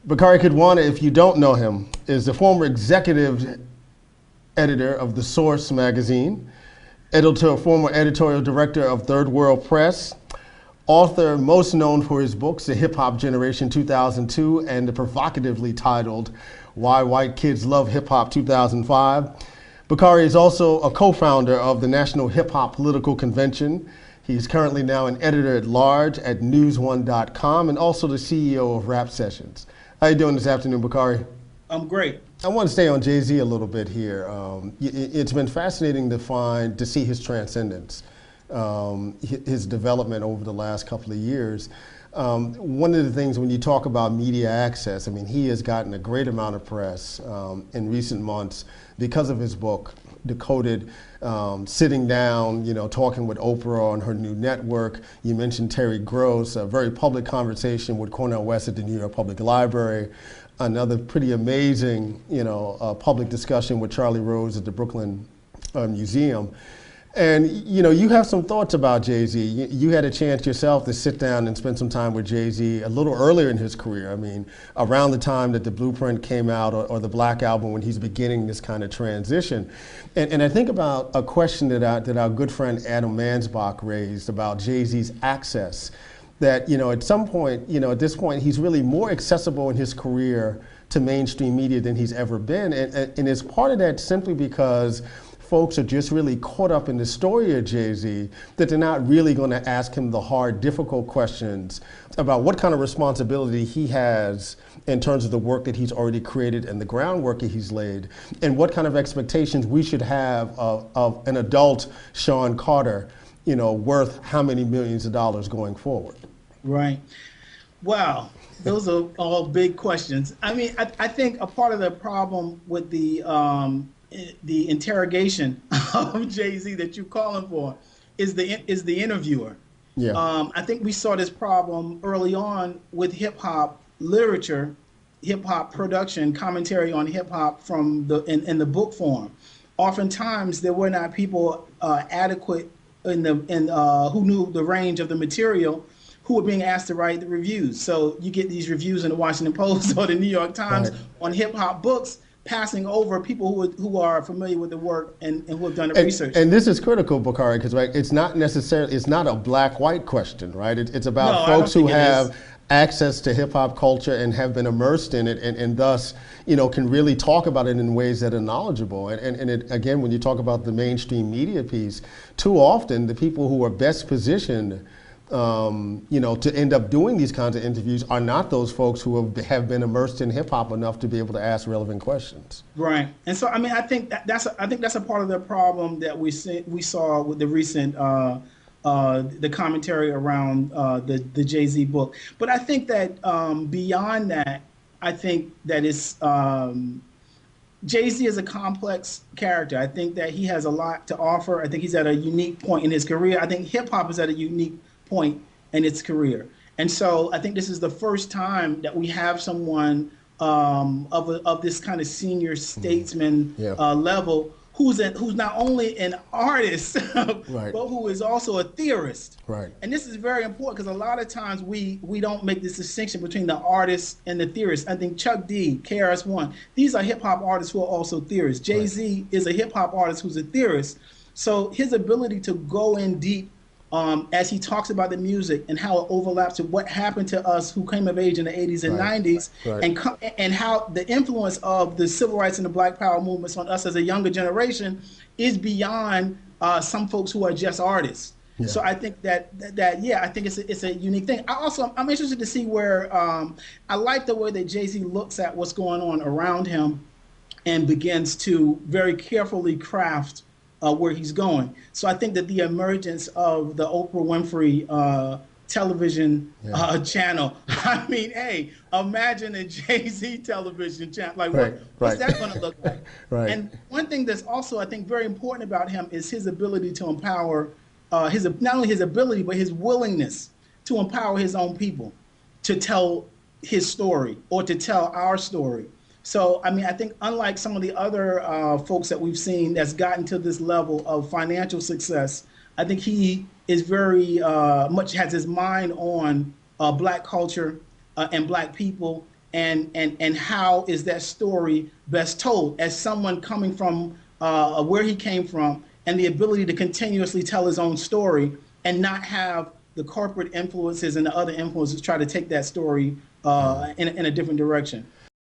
Bakari Kitwana, if you don't know him, is the former executive editor of The Source magazine, former editorial director of Third World Press, author most known for his books, The Hip Hop Generation 2002 and the provocatively titled Why White Kids Love Hip Hop 2005. Bakari is also a co-founder of the National Hip Hop Political Convention. He's currently now an editor-at-large at newsone.com and also the CEO of Rap Sessions. How you doing this afternoon, Bakari? I'm great. I want to stay on Jay-Z a little bit here. It's been fascinating to see his transcendence, his development over the last couple of years. One of the things when you talk about media access, I mean, he has gotten a great amount of press in recent months because of his book, Decoded, sitting down, talking with Oprah on her new network. You mentioned Terry Gross, a very public conversation with Cornel West at the New York Public Library. Another pretty amazing, public discussion with Charlie Rose at the Brooklyn Museum. And, you have some thoughts about Jay-Z. You had a chance yourself to sit down and spend some time with Jay-Z a little earlier in his career. I mean, around the time that the Blueprint came out or the Black Album, when he's beginning this kind of transition. And I think about a question that our good friend Adam Mansbach raised about Jay-Z's access. That, at some point, at this point, he's really more accessible in his career to mainstream media than he's ever been. And is part of that simply because folks are just really caught up in the story of Jay-Z that they're not really going to ask him the hard, difficult questions about what kind of responsibility he has in terms of the work that he's already created and the groundwork that he's laid, and what kind of expectations we should have of an adult Sean Carter, worth how many millions of dollars going forward. Right. Wow. Those are all big questions. I mean, I think a part of the problem with the interrogation of Jay-Z that you're calling for is the interviewer. Yeah. I think we saw this problem early on with hip hop literature, hip hop production, commentary on hip hop in the book form. Oftentimes there were not people adequate who knew the range of the material who were being asked to write the reviews. So you get these reviews in the Washington Post or the New York Times on hip hop books, passing over people who are familiar with the work and who have done the research. And this is critical, Bakari, because it's not a black-white question, right? It's about folks who have access to hip hop culture and have been immersed in it, and thus, can really talk about it in ways that are knowledgeable. And again, when you talk about the mainstream media piece, too often the people who are best positioned to end up doing these kinds of interviews are not those folks who have been immersed in hip hop enough to be able to ask relevant questions. Right, and so I mean, I think that's a part of the problem that we saw with the recent the commentary around the Jay-Z book. But I think that beyond that, I think that it's Jay-Z is a complex character. I think that he has a lot to offer. I think he's at a unique point in his career. I think hip hop is at a unique point in its career. And so I think this is the first time that we have someone of this kind of senior statesman level who's not only an artist, right, but who is also a theorist. Right. And this is very important because a lot of times we don't make this distinction between the artist and the theorist. I think Chuck D, KRS-One, these are hip hop artists who are also theorists. Jay-Z is a hip hop artist who's a theorist. So his ability to go in deep as he talks about the music and how it overlaps with what happened to us who came of age in the 80s and 90s, and how the influence of the civil rights and the Black Power movements on us as a younger generation is beyond some folks who are just artists. Yeah. So I think that I think it's a unique thing. I'm interested to see where I like the way that Jay-Z looks at what's going on around him and begins to very carefully craft where he's going. So I think that the emergence of the Oprah Winfrey television channel, I mean, hey, imagine a Jay-Z television channel. Like, what's that going to look like? Right. And one thing that's also, I think, very important about him is his ability to empower, not only his ability, but his willingness to empower his own people to tell his story or to tell our story. So, I mean, I think unlike some of the other folks that we've seen that's gotten to this level of financial success, I think he is very much has his mind on Black culture and Black people and how is that story best told as someone coming from where he came from, and the ability to continuously tell his own story and not have the corporate influences and the other influences try to take that story in a different direction.